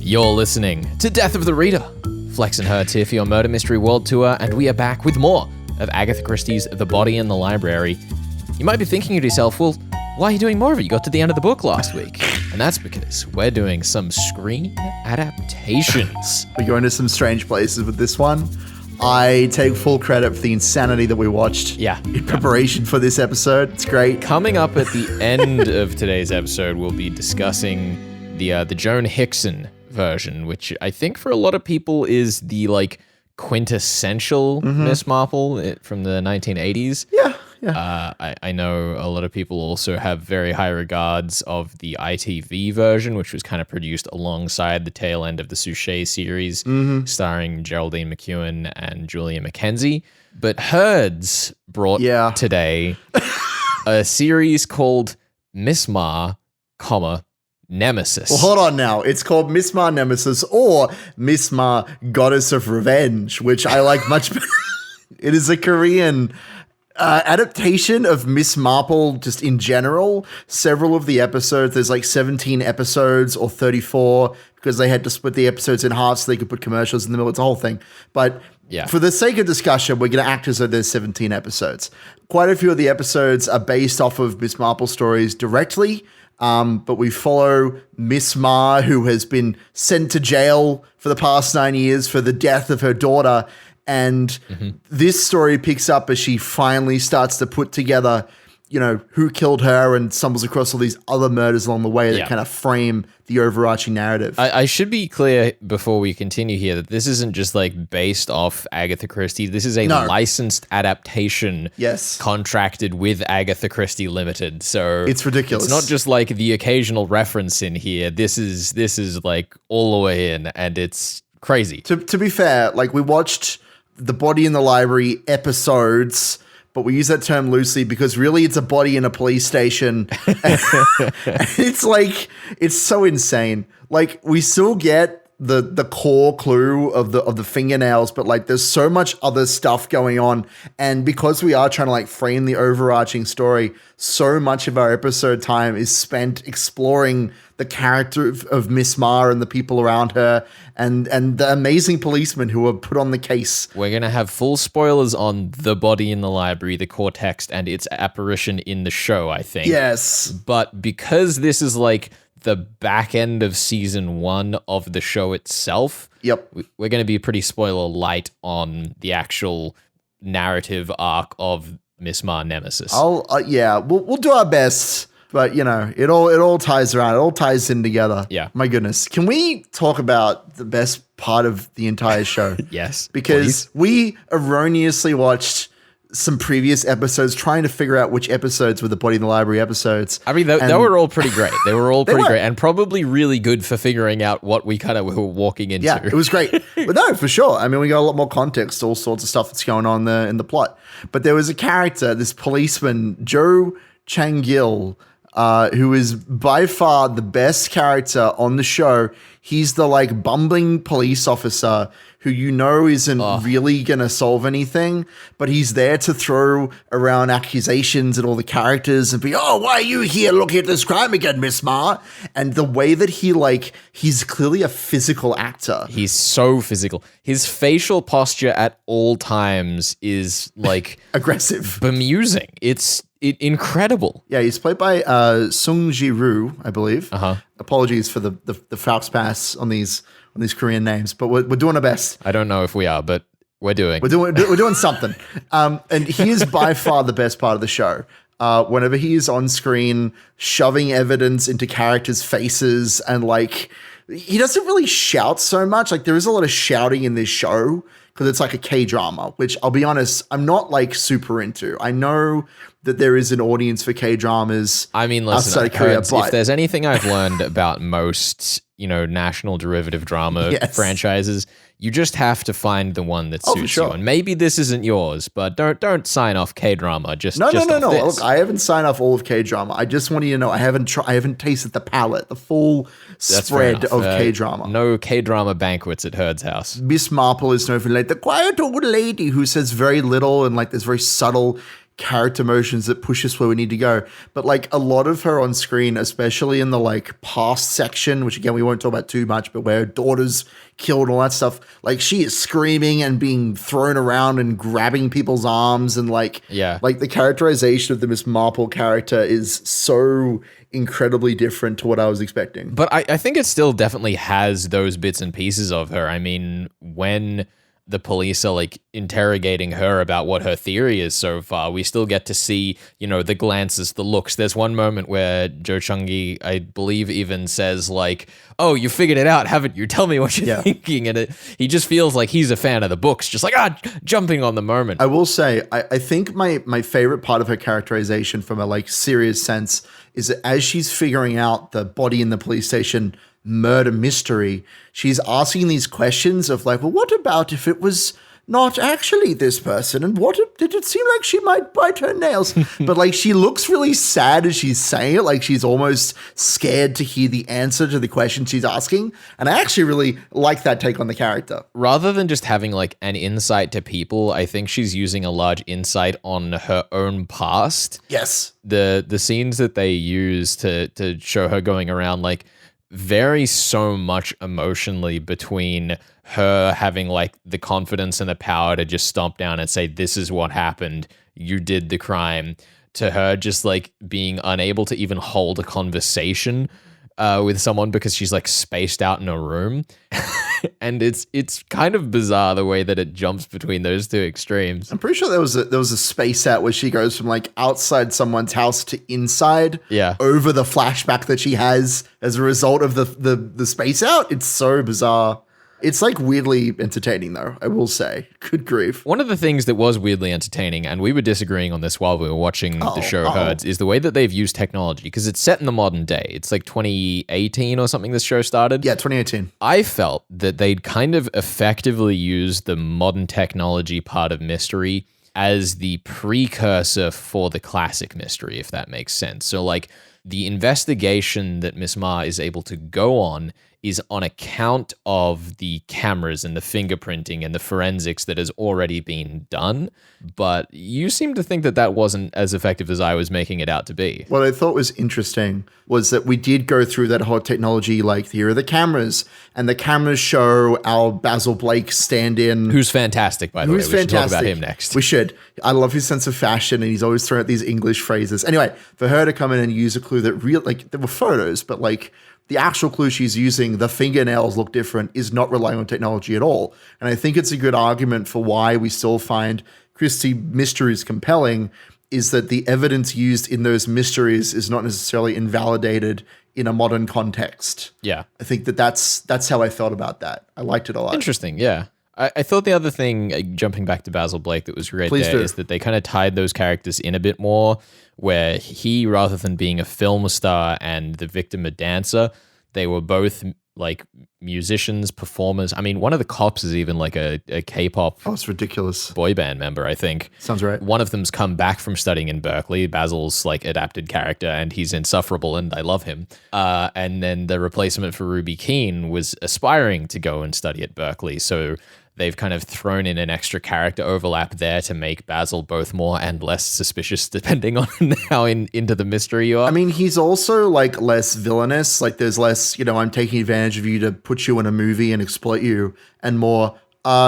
You're listening to Death of the Reader. Flex and Hertz here for your Murder Mystery World Tour, and we are back with more of Agatha Christie's The Body in the Library. You might be thinking to yourself, well, why are you doing more of it? You got to the end of the book last week. And that's because we're doing some screen adaptations. We're going to some strange places with this one. I take full credit for the insanity that we watched in preparation for this episode. It's great. Coming up at the end of today's episode, we'll be discussing the Joan Hickson version, which I think for a lot of people is the quintessential Miss Marple from the 1980s. Yeah. I know a lot of people also have very high regards of the ITV version, which was kind of produced alongside the tail end of the Suchet series, starring Geraldine McEwen and Julia McKenzie. But Herds brought today a series called Miss Ma, Nemesis. Well, hold on now. It's called Miss Ma Nemesis or Miss Ma Goddess of Revenge, which I like much better. It is a Korean adaptation of Miss Marple just in general. Several of the episodes, there's 17 episodes or 34 because they had to split the episodes in half so they could put commercials in the middle. It's a whole thing. But for the sake of discussion, we're going to act as though there's 17 episodes. Quite a few of the episodes are based off of Miss Marple stories directly. But we follow Miss Ma, who has been sent to jail for the past 9 years for the death of her daughter. And this story picks up as she finally starts to put together, who killed her and stumbles across all these other murders along the way that kind of frame the overarching narrative. I should be clear before we continue here that this isn't just based off Agatha Christie. This is a licensed adaptation contracted with Agatha Christie Limited. So it's ridiculous. It's not just the occasional reference in here. This is all the way in, and it's crazy. To be fair, we watched The Body in the Library episodes, but we use that term loosely because really it's a body in a police station. It's so insane. We still get the core clue of the fingernails, but there's so much other stuff going on. And because we are trying to frame the overarching story, so much of our episode time is spent exploring the character of Miss Ma and the people around her and the amazing policemen who are put on the case. We're going to have full spoilers on The Body in the Library, the core text, and its apparition in the show, I think. Yes. But because this is the back end of season 1 of the show itself, we're going to be pretty spoiler light on the actual narrative arc of Miss Ma Nemesis. We'll do our best. But, it all ties around. It all ties in together. Yeah. My goodness. Can we talk about the best part of the entire show? Yes. Because we erroneously watched some previous episodes trying to figure out which episodes were the Body in the Library episodes. I mean, they were all pretty great. They were all pretty great and probably really good for figuring out what we kind of were walking into. Yeah, it was great. But no, for sure. I mean, we got a lot more context, all sorts of stuff that's going on there in the plot. But there was a character, this policeman, Joe Chang-gil, who is by far the best character on the show. He's the bumbling police officer who isn't really going to solve anything, but he's there to throw around accusations at all the characters and be, why are you here looking at this crime again, Miss Ma? And the way that he's clearly a physical actor. He's so physical. His facial posture at all times is aggressive, bemusing. It's incredible. Yeah, he's played by Sung Ji-roo, I believe. Apologies for the Faust pass on these Korean names, but we're doing our best. I don't know if we are, but we're doing something. And he is by far the best part of the show. Whenever he is on screen, shoving evidence into characters' faces, and he doesn't really shout so much. There is a lot of shouting in this show because it's a K-drama, which I'll be honest, I'm not super into. I know that there is an audience for K-dramas. I mean, listen, outside of Korea, if there's anything I've learned about most, national derivative drama franchises, you just have to find the one that suits you. And maybe this isn't yours, but don't sign off K-drama. No. Look, I haven't signed off all of K-drama. I just want you to know I haven't tasted the palette, the full spread of K-drama. No K-drama banquets at Herd's house. Miss Marple is known for the quiet old lady who says very little and there's very subtle character motions that push us where we need to go. But like a lot of her on screen, especially in the like past section, which again we won't talk about too much, but where her daughter's killed and all that stuff, like she is screaming and being thrown around and grabbing people's arms, and like the characterization of the Miss Marple character is so incredibly different to what I was expecting. But I think it still definitely has those bits and pieces of her. I mean, when the police are like interrogating her about what her theory is so far, we still get to see, you know, the glances, the looks. There's one moment where Jo Chung-gi, I believe, even says like, "Oh, you figured it out, haven't you? Tell me what you're thinking." And he just feels like he's a fan of the books, just like, jumping on the moment. I will say, I think my favorite part of her characterization from a like serious sense is that as she's figuring out the body in the police station murder mystery, she's asking these questions of like, well, what about if it was not actually this person, and did it seem like she might bite her nails? But like she looks really sad as she's saying it, like she's almost scared to hear the answer to the question she's asking. And I actually really like that take on the character. Rather than just having like an insight to people, I think she's using a large insight on her own past. Yes. The scenes that they use to show her going around like vary so much emotionally between her having like the confidence and the power to just stomp down and say, "This is what happened, you did the crime," to her just like being unable to even hold a conversation with someone because she's like spaced out in a room. And it's kind of bizarre the way that it jumps between those two extremes. I'm pretty sure there was a space out where she goes from like outside someone's house to inside. Yeah. Over the flashback that she has as a result of the space out. It's so bizarre. It's like weirdly entertaining though, I will say. Good grief. One of the things that was weirdly entertaining, and we were disagreeing on this while we were watching the show Herds, is the way that they've used technology, because it's set in the modern day. It's like 2018 or something this show started. Yeah, 2018. I felt that they'd kind of effectively used the modern technology part of mystery as the precursor for the classic mystery, if that makes sense. So like the investigation that Miss Ma is able to go on is on account of the cameras and the fingerprinting and the forensics that has already been done. But you seem to think that wasn't as effective as I was making it out to be. What I thought was interesting was that we did go through that whole technology, like here are the cameras, and the cameras show our Basil Blake stand-in. Who's fantastic, by the way. We should talk about him next. We should. I love his sense of fashion, and he's always throwing out these English phrases. Anyway, for her to come in and use a clue that there were photos, but like the actual clue she's using, the fingernails look different, is not relying on technology at all. And I think it's a good argument for why we still find Christie mysteries compelling, is that the evidence used in those mysteries is not necessarily invalidated in a modern context. Yeah. I think that's how I felt about that. I liked it a lot. Interesting, yeah. I thought the other thing, jumping back to Basil Blake, that was great is that they kind of tied those characters in a bit more, where he, rather than being a film star and the victim a dancer, they were both like musicians, performers. I mean, one of the cops is even like a K-pop it's ridiculous boy band member, I think. Sounds right. One of them's come back from studying in Berkeley, Basil's like adapted character, and he's insufferable and I love him. And then the replacement for Ruby Keene was aspiring to go and study at Berkeley. So they've kind of thrown in an extra character overlap there to make Basil both more and less suspicious, depending on how into the mystery you are. I mean, he's also like less villainous. Like there's less, I'm taking advantage of you to put you in a movie and exploit you, and more,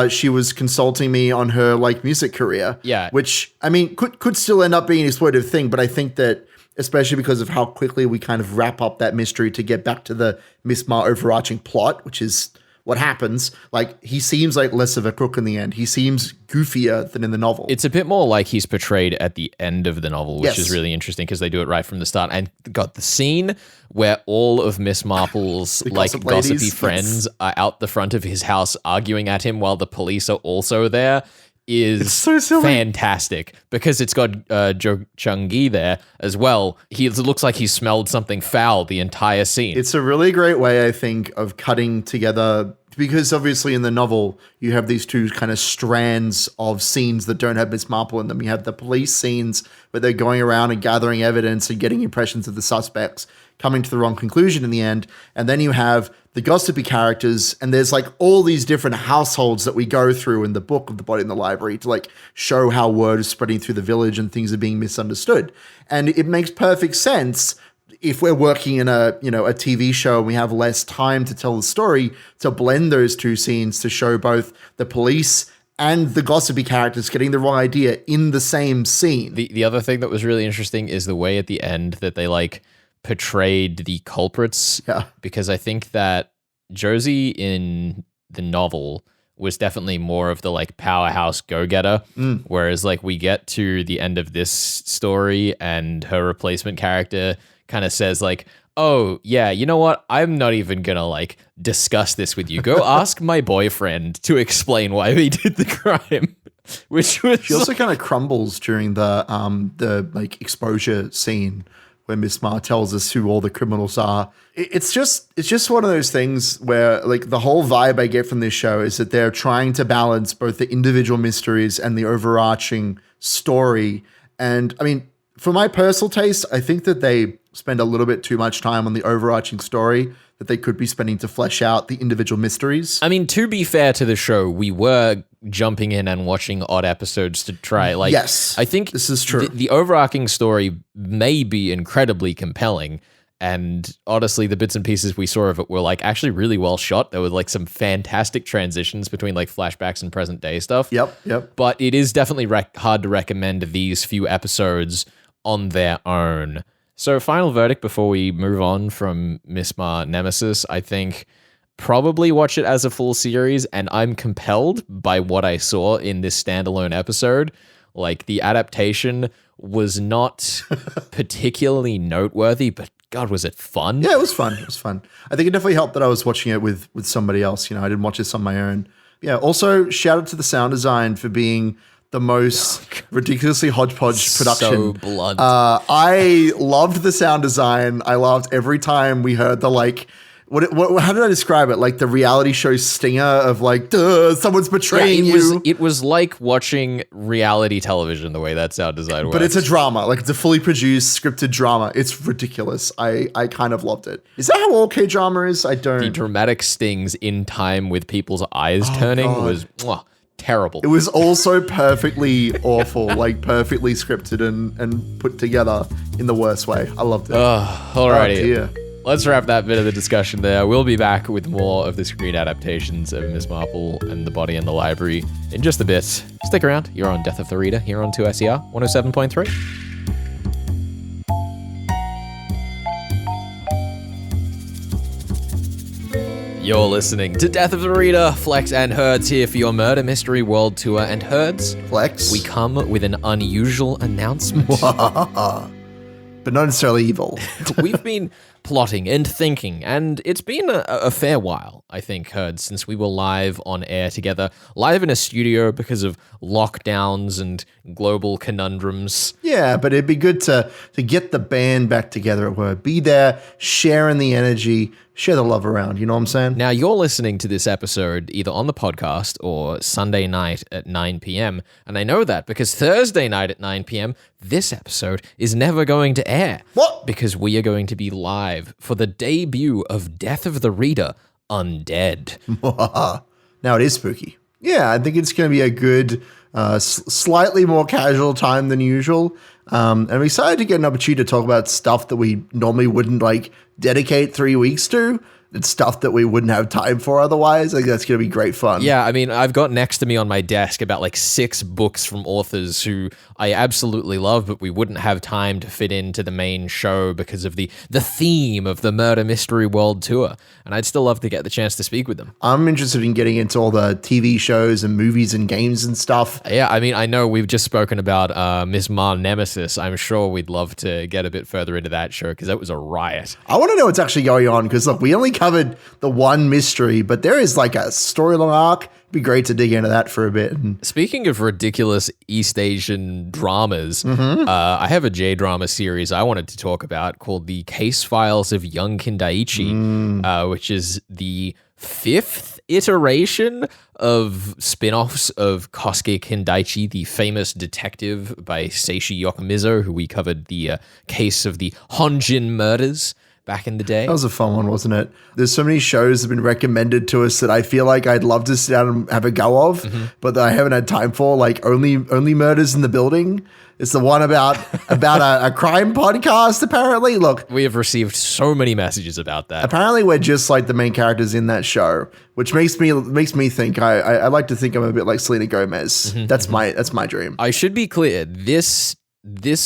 she was consulting me on her like music career. Yeah. Which, I mean, could still end up being an exploitive thing, but I think that especially because of how quickly we kind of wrap up that mystery to get back to the Miss Ma overarching plot, which is what happens, like he seems like less of a crook in the end. He seems goofier than in the novel. It's a bit more like he's portrayed at the end of the novel, which is really interesting because they do it right from the start. And got the scene where all of Miss Marple's like gossipy friends are out the front of his house arguing at him while the police are also there is so silly. Fantastic because it's got Jo Chung-gi there as well. It looks like he smelled something foul the entire scene. It's a really great way, I think, of cutting together because obviously in the novel, you have these two kind of strands of scenes that don't have Miss Marple in them. You have the police scenes where they're going around and gathering evidence and getting impressions of the suspects, coming to the wrong conclusion in the end. And then you have the gossipy characters, and there's like all these different households that we go through in the book of The Body in the Library to like show how word is spreading through the village and things are being misunderstood. And it makes perfect sense if we're working in a TV show and we have less time to tell the story, to blend those two scenes to show both the police and the gossipy characters getting the wrong idea in the same scene. The other thing that was really interesting is the way at the end that they like portrayed the culprits. Yeah. Because I think that Josie in the novel was definitely more of the like powerhouse go-getter, whereas like we get to the end of this story and her replacement character kind of says like, oh yeah, you know what? I'm not even gonna like discuss this with you. Go ask my boyfriend to explain why we did the crime. Which was She also kind of crumbles during the like exposure scene where Miss Ma tells us who all the criminals are. It's just one of those things where like the whole vibe I get from this show is that they're trying to balance both the individual mysteries and the overarching story. And I mean, for my personal taste, I think that they spend a little bit too much time on the overarching story that they could be spending to flesh out the individual mysteries. I mean, to be fair to the show, we were jumping in and watching odd episodes to try. Like, yes, I think this is true. The overarching story may be incredibly compelling. And honestly, the bits and pieces we saw of it were like actually really well shot. There were like some fantastic transitions between like flashbacks and present day stuff. Yep. But it is definitely hard to recommend these few episodes on their own. So final verdict before we move on from Miss Ma Nemesis, I think probably watch it as a full series, and I'm compelled by what I saw in this standalone episode. Like the adaptation was not particularly noteworthy, but God, was it fun? Yeah, it was fun. I think it definitely helped that I was watching it with somebody else. I didn't watch this on my own. Yeah, also shout out to the sound design for being the most ridiculously hodgepodge production. So blunt. I loved the sound design. I loved every time we heard the like, how did I describe it? Like the reality show stinger of like, duh, someone's betraying you. It was like watching reality television the way that sound design works. But it's a drama. Like it's a fully produced scripted drama. It's ridiculous. I kind of loved it. Is that how all K-drama is? I don't. The dramatic stings in time with people's eyes turning was terrible. It was also perfectly awful, like perfectly scripted and put together in the worst way. I loved it. Alrighty. Oh, dear. Let's wrap that bit of the discussion there. We'll be back with more of the screen adaptations of Miss Marple and The Body in the Library in just a bit. Stick around. You're on Death of the Reader here on 2SER 107.3. You're listening to Death of the Reader. Flex and Herds here for your Murder Mystery World Tour. And Herds, Flex, we come with an unusual announcement. But not necessarily evil. We've been plotting and thinking, and it's been a fair while, I think, Herds, since we were live on air together, live in a studio because of lockdowns and global conundrums. Yeah, but it'd be good to get the band back together at work. Be there, sharing the energy, share the love around, you know what I'm saying? Now, you're listening to this episode either on the podcast or Sunday night at 9 p.m., and I know that because Thursday night at 9 p.m., this episode is never going to air. What? Because we are going to be live for the debut of Death of the Reader Undead. Now it is spooky. Yeah, I think it's going to be a good, slightly more casual time than usual. And I'm excited to get an opportunity to talk about stuff that we normally wouldn't like dedicate 3 weeks to. It's stuff that we wouldn't have time for otherwise. I think that's going to be great fun. Yeah, I mean, I've got next to me on my desk about like 6 books from authors who I absolutely love, but we wouldn't have time to fit into the main show because of the theme of the Murder Mystery World Tour. And I'd still love to get the chance to speak with them. I'm interested in getting into all the TV shows and movies and games and stuff. Yeah, I mean, I know we've just spoken about Miss Ma Nemesis. I'm sure we'd love to get a bit further into that show because that was a riot. I want to know what's actually going on because, look, we only covered the one mystery, but there is like a storyline arc. It'd be great to dig into that for a bit. Speaking of ridiculous East Asian dramas, I have a J-drama series I wanted to talk about called The Case Files of Young Kindaichi, which is the fifth iteration of spin-offs of Kosuke Kindaichi, the famous detective by Seishi Yokomizo, who we covered the case of the Honjin murders back in the day. That was a fun one, wasn't it? There's so many shows that have been recommended to us that I feel like I'd love to sit down and have a go of, but that I haven't had time for, like Only Murders in the Building. It's the one about a crime podcast, apparently. Look, we have received so many messages about that. Apparently we're just like the main characters in that show, which makes me think I like to think I'm a bit like Selena Gomez. That's my dream. I should be clear, this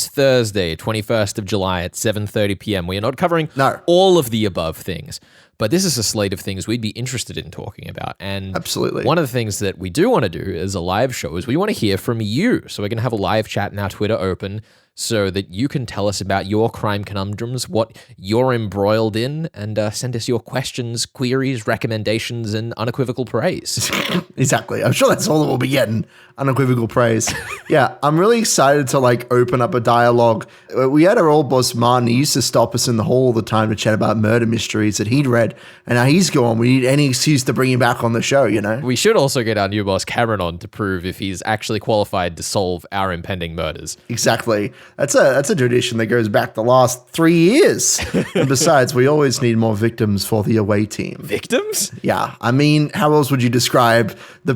Thursday, 21st of July at 7:30 p.m. We are not covering all of the above things, but this is a slate of things we'd be interested in talking about. And absolutely, one of the things that we do want to do as a live show is we want to hear from you. So we're going to have a live chat in our Twitter open so that you can tell us about your crime conundrums, what you're embroiled in, and send us your questions, queries, recommendations, and unequivocal praise. Exactly. I'm sure that's all that we'll be getting. Unequivocal praise. Yeah, I'm really excited to like open up a dialogue. We had our old boss Martin. He used to stop us in the hall all the time to chat about murder mysteries that he'd read, and now he's gone. We need any excuse to bring him back on the show, you know? We should also get our new boss Cameron on to prove if he's actually qualified to solve our impending murders. Exactly. That's a tradition that goes back the last 3 years. And besides, we always need more victims for the away team. Victims? Yeah. I mean, how else would you describe the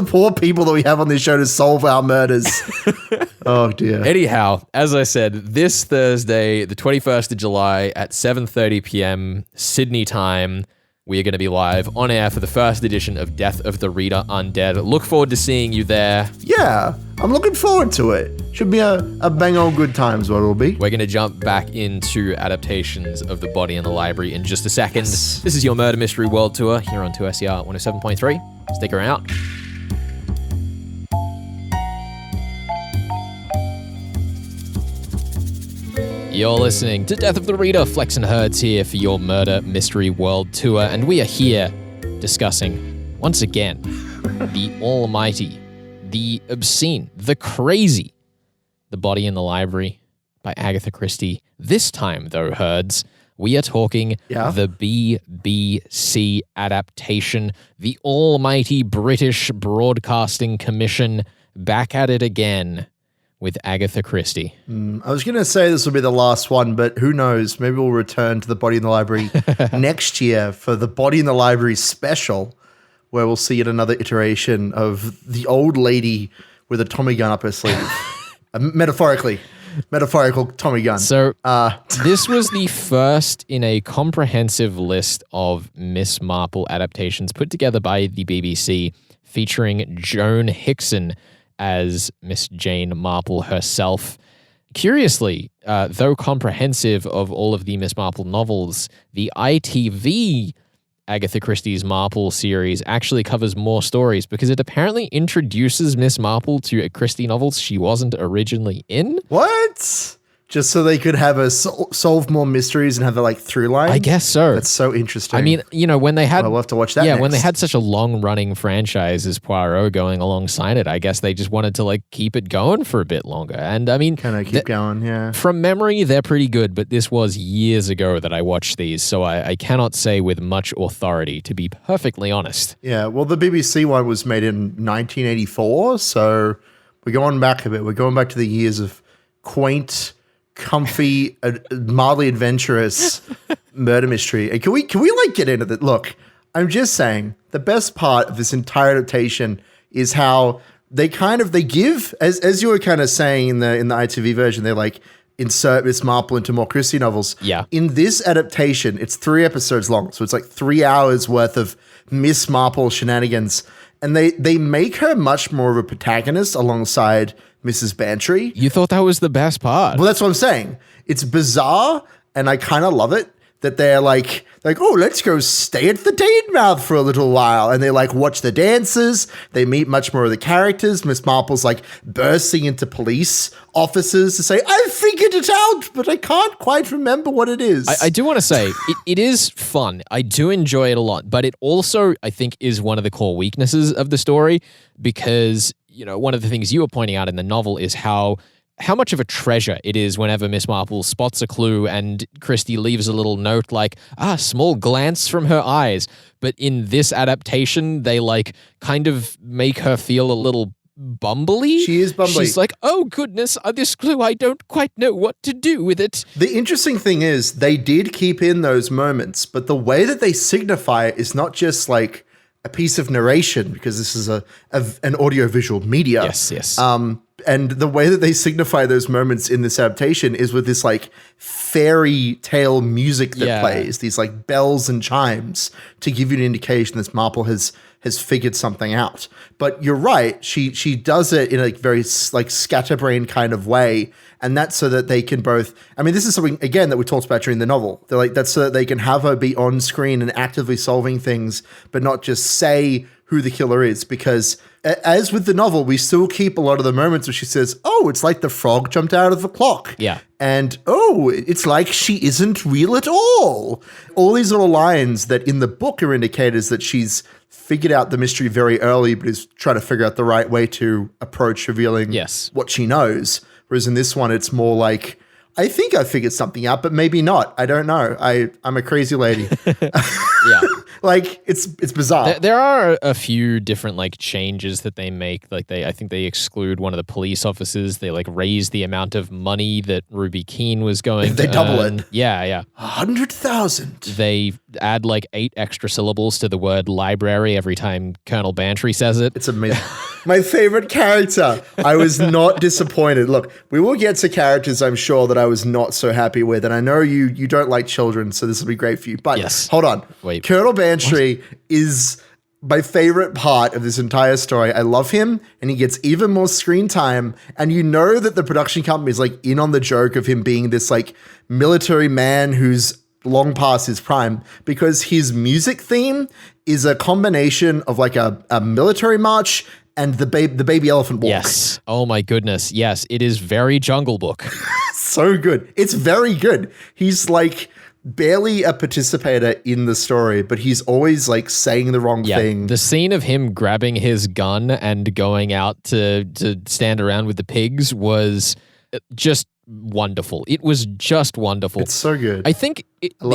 poor people that we have on this show to solve our murders? Oh, dear. Anyhow, as I said, this Thursday, the 21st of July at 7:30 p.m. Sydney time, we are going to be live on air for the first edition of Death of the Reader Undead. Look forward to seeing you there. Yeah, I'm looking forward to it. Should be a bang on good times, what it'll be. We're going to jump back into adaptations of The Body in the Library in just a second. Yes. This is your Murder Mystery World Tour here on 2SER 107.3. Stick around. You're listening to Death of the Reader. Flex and Herds here for your Murder Mystery World Tour, and we are here discussing, once again, the almighty, the obscene, the crazy, The Body in the Library by Agatha Christie. This time, though, Herds, we are talking the BBC adaptation, the almighty British Broadcasting Commission, back at it again with Agatha Christie. I was going to say this will be the last one, but who knows? Maybe we'll return to The Body in the Library next year for the Body in the Library special, where we'll see yet another iteration of the old lady with a Tommy gun up her sleeve. Metaphorical Tommy gun. So this was the first in a comprehensive list of Miss Marple adaptations put together by the BBC, featuring Joan Hickson as Miss Jane Marple herself. Curiously, though comprehensive of all of the Miss Marple novels, the ITV Agatha Christie's Marple series actually covers more stories because it apparently introduces Miss Marple to Christie novels she wasn't originally in. What? Just so they could have solve more mysteries and have a through line? I guess so. That's so interesting. I mean, when they had... I'll have to watch that next. When they had such a long-running franchise as Poirot going alongside it, I guess they just wanted to keep it going for a bit longer. And I mean... Kind of keep going, yeah. From memory, they're pretty good, but this was years ago that I watched these, so I cannot say with much authority, to be perfectly honest. Yeah, well, the BBC one was made in 1984, so we're going back a bit. We're going back to the years of quaint, comfy, mildly adventurous murder mystery. And can we get into that? Look, I'm just saying the best part of this entire adaptation is how they give, as you were kind of saying in the ITV version, they insert Miss Marple into more Christie novels. Yeah. In this adaptation, it's 3 episodes long, so it's 3 hours worth of Miss Marple shenanigans, and they make her much more of a protagonist alongside Mrs. Bantry. You thought that was the best part. Well, that's what I'm saying. It's bizarre, and I kind of love it that they're like, oh, let's go stay at the Teignmouth for a little while. And they watch the dances. They meet much more of the characters. Miss Marple's bursting into police officers to say, I figured it out, but I can't quite remember what it is. I do want to say, it is fun. I do enjoy it a lot, but it also, I think, is one of the core weaknesses of the story because, one of the things you were pointing out in the novel is how how much of a treasure it is whenever Miss Marple spots a clue and Christie leaves a little note like, small glance from her eyes. But in this adaptation, they like kind of make her feel a little bumbly. She is bumbly. She's like, oh goodness, this clue, I don't quite know what to do with it. The interesting thing is they did keep in those moments, but the way that they signify it is not just like a piece of narration, because this is an audiovisual media. Yes. And the way that they signify those moments in this adaptation is with this like fairy tale music that plays, these like bells and chimes to give you an indication that Marple has figured something out. But you're right, she does it in a very like scatterbrain kind of way, and that's so that they can both. I mean, this is something again that we talked about during the novel. They're like that's so that they can have her be on screen and actively solving things, but not just say who the killer is, because as with the novel, we still keep a lot of the moments where she says, oh, it's like the frog jumped out of the clock. Yeah. And, oh, it's like she isn't real at all. All these little lines that in the book are indicators that she's figured out the mystery very early, but is trying to figure out the right way to approach revealing what she knows. Whereas in this one, it's more like, I think I figured something out, but maybe not. I don't know. I'm a crazy lady. Yeah. Like it's bizarre. There are a few different like changes that they make. Like I think they exclude one of the police officers. They like raise the amount of money that Ruby Keene was going they to double earn. it. Yeah. 100,000. They add like 8 extra syllables to the word library every time Colonel Bantry says it. It's amazing. My favorite character. I was not disappointed. Look, we will get to characters I'm sure that I was not so happy with, and I know you don't like children, so this will be great for you. But hold on. Wait. Colonel Bantry is my favorite part of this entire story. I love him, and he gets even more screen time, and you know that the production company is like in on the joke of him being this like military man who's long past his prime, because his music theme is a combination of like a military march and the baby elephant walk. Yes. Oh my goodness. Yes, it is very Jungle Book. So good. It's very good. He's like barely a participator in the story, but he's always like saying the wrong thing. The scene of him grabbing his gun and going out to stand around with the pigs was just wonderful. It was just wonderful. It's so good. I think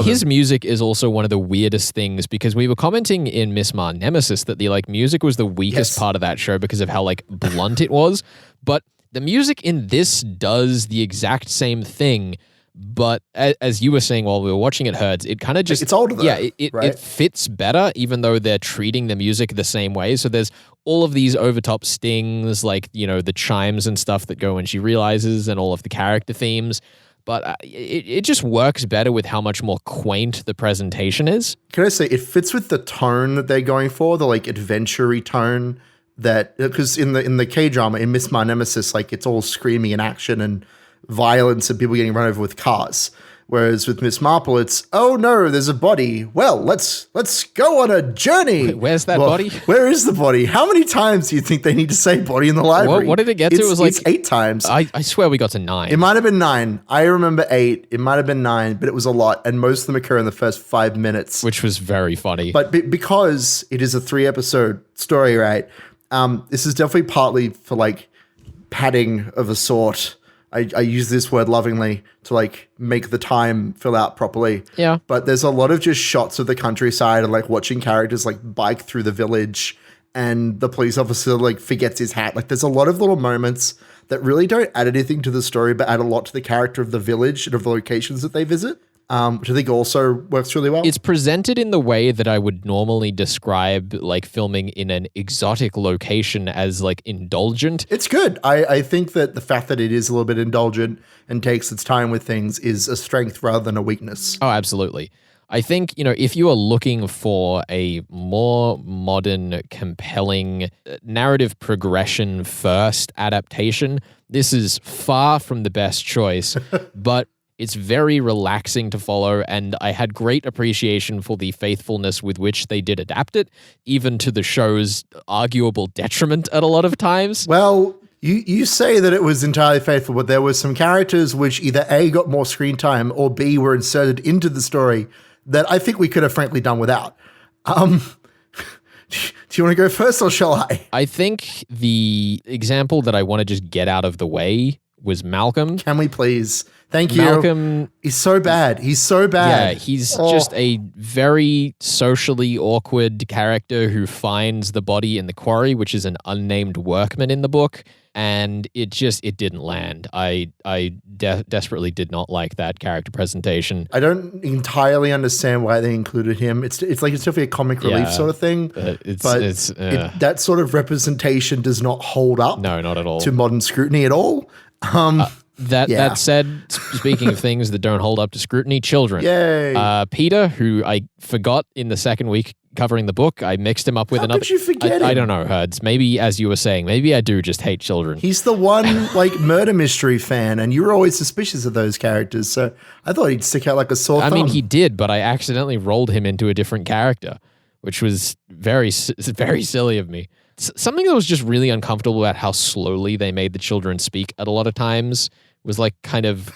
his music is also one of the weirdest things, because we were commenting in Miss Nemesis that the like music was the weakest part of that show because of how like blunt it was. But the music in this does the exact same thing. But as you were saying while we were watching it, Herds, it kind of just... It's older though, it fits better, even though they're treating the music the same way. So there's all of these overtop stings, like, you know, the chimes and stuff that go when she realizes, and all of the character themes. But it just works better with how much more quaint the presentation is. Can I say, it fits with the tone that they're going for, the like adventure-y tone that... Because in the K-drama, in Miss Nemesis, like it's all screaming and action and violence and people getting run over with cars. Whereas with Miss Marple, it's, oh no, there's a body. Well, let's go on a journey. Wait, where's that body? Where is the body? How many times do you think they need to say body in the library? What did it get to? It was like it's 8 times. I swear we got to 9. It might have been 9. I remember 8. It might have been 9, but it was a lot. And most of them occur in the first 5 minutes. Which was very funny. But because it is a 3-episode story, right? This is definitely partly for like padding of a sort. I use this word lovingly to like make the time fill out properly. Yeah. But there's a lot of just shots of the countryside and like watching characters like bike through the village, and the police officer like forgets his hat. Like there's a lot of little moments that really don't add anything to the story, but add a lot to the character of the village and of the locations that they visit. Which I think also works really well. It's presented in the way that I would normally describe like filming in an exotic location as like indulgent. It's good. I think that the fact that it is a little bit indulgent and takes its time with things is a strength rather than a weakness. Oh, absolutely. I think, you know, if you are looking for a more modern, compelling narrative progression first adaptation, this is far from the best choice, but it's very relaxing to follow, and I had great appreciation for the faithfulness with which they did adapt it, even to the show's arguable detriment at a lot of times. Well, you say that it was entirely faithful, but there were some characters which either A, got more screen time, or B, were inserted into the story that I think we could have frankly done without. Do you want to go first, or shall I? I think the example that I want to just get out of the way was Malcolm. Can we please? Thank you. Malcolm, he's so bad. He's so bad. yeah, he's just a very socially awkward character who finds the body in the quarry, which is an unnamed workman in the book. And it didn't land. I desperately did not like that character presentation. I don't entirely understand why they included him. It's like it's definitely a comic relief sort of thing. That sort of representation does not hold up. No, not at all. To modern scrutiny at all. That said, speaking of things that don't hold up to scrutiny, children. Yay. Peter, who I forgot in the second week covering the book, I mixed him up with another. How could you forget him? I don't know, Herds. Maybe, as you were saying, maybe I do just hate children. He's the one murder mystery fan, and you were always suspicious of those characters. So I thought he'd stick out like a sore thumb. I mean, he did, but I accidentally rolled him into a different character, which was very, very silly of me. Something that was just really uncomfortable about how slowly they made the children speak at a lot of times was kind of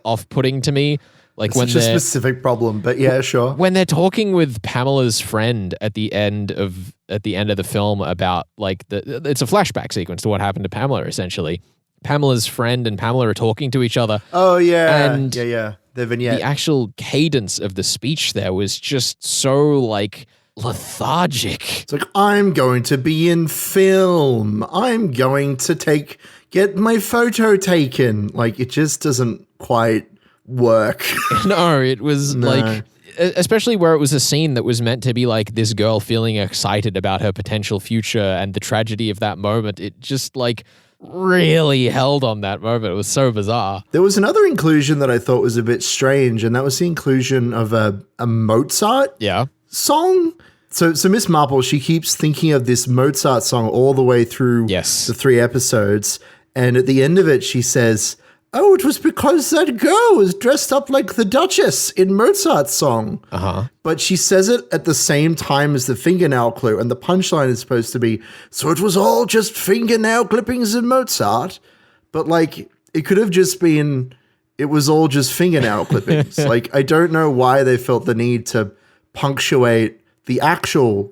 off-putting to me. It's such a specific problem, but yeah, sure. When they're talking with Pamela's friend at the end of the film about it's a flashback sequence to what happened to Pamela, essentially. Pamela's friend and Pamela are talking to each other. Oh yeah, and yeah. The vignette. The actual cadence of the speech there was just so lethargic. It's I'm going to be in film. I'm going to get my photo taken. It just doesn't quite work. No, it was especially where it was a scene that was meant to be this girl feeling excited about her potential future and the tragedy of that moment. It just really held on that moment. It was so bizarre. There was another inclusion that I thought was a bit strange, and that was the inclusion of a Mozart song. So Miss Marple, she keeps thinking of this Mozart song all the way through the 3 episodes. And at the end of it, she says, "Oh, it was because that girl was dressed up like the Duchess in Mozart's song." But she says it at the same time as the fingernail clue. And the punchline is supposed to be, "So it was all just fingernail clippings of Mozart." But it could have just been, "It was all just fingernail clippings." I don't know why they felt the need to punctuate the actual,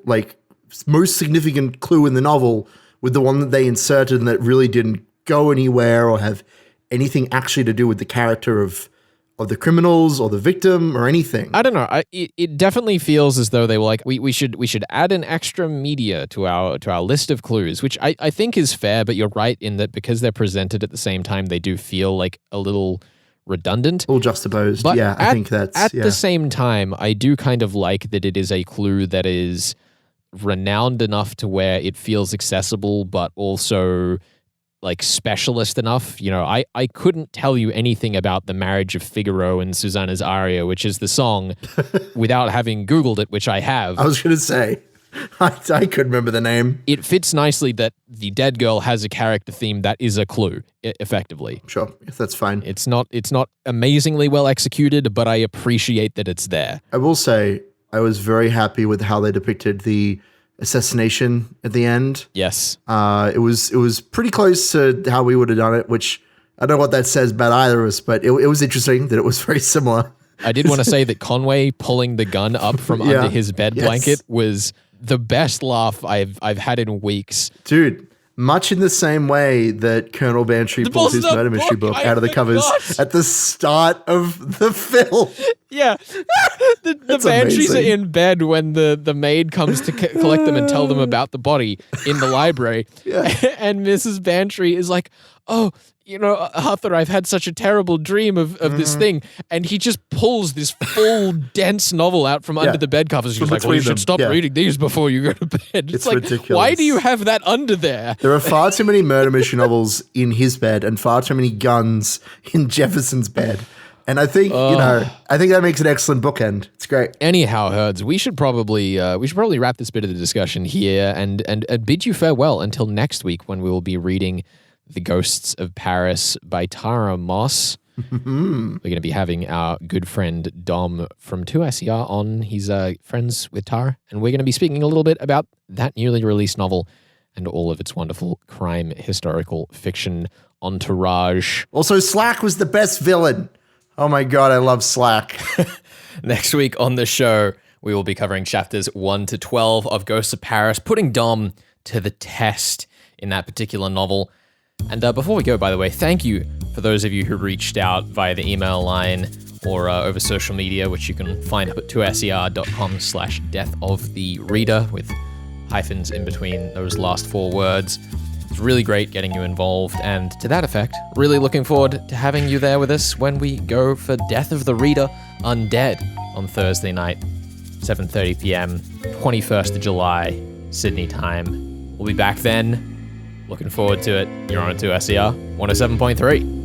most significant clue in the novel with the one that they inserted and that really didn't go anywhere or have anything actually to do with the character of the criminals or the victim or anything. I don't know. It definitely feels as though they were we should add an extra media to our list of clues, which I think is fair, but you're right in that because they're presented at the same time, they do feel a little redundant. All juxtaposed. But I think that's... At the same time, I do kind of like that it is a clue that is renowned enough to where it feels accessible, but also specialist enough. I couldn't tell you anything about the marriage of Figaro and Susanna's aria, which is the song, without having Googled it, which I have. I was going to say, I could remember the name. It fits nicely that the dead girl has a character theme that is a clue, effectively. Sure, yes, that's fine. It's not amazingly well executed, but I appreciate that it's there. I will say, I was very happy with how they depicted the assassination at the end. Yes. It was pretty close to how we would have done it, which I don't know what that says about either of us, but it was interesting that it was very similar. I did want to say that Conway pulling the gun up from under his bed blanket was the best laugh I've had in weeks. Dude, much in the same way that Colonel Bantry pulls his murder mystery book out of the covers at the start of the film. Yeah. The Bantries are in bed when the maid comes to collect them and tell them about the body in the library. And Mrs. Bantry is like, "Oh, Arthur, I've had such a terrible dream of this thing." And he just pulls this full, dense novel out from under the bed covers. He's like, "Well, you should stop reading these before you go to bed." It's ridiculous. Why do you have that under there? There are far too many murder mystery novels in his bed and far too many guns in Jefferson's bed. And I think, I think that makes an excellent bookend. It's great. Anyhow, Herds, we should probably wrap this bit of the discussion here and bid you farewell until next week when we will be reading The Ghosts of Paris by Tara Moss. We're going to be having our good friend Dom from 2SER on. He's friends with Tara, and we're going to be speaking a little bit about that newly released novel and all of its wonderful crime historical fiction entourage. Also, Slack was the best villain. Oh my God, I love Slack. Next week on the show, we will be covering chapters 1 to 12 of Ghosts of Paris, putting Dom to the test in that particular novel. And before we go, by the way, thank you for those of you who reached out via the email line or over social media, which you can find up at 2ser.com/deathofthereader with hyphens in between those last 4 words. It's really great getting you involved, and to that effect, really looking forward to having you there with us when we go for Death of the Reader Undead on Thursday night, 7:30 p.m., 21st of July, Sydney time. We'll be back then. Looking forward to it. You're on 2SER 107.3.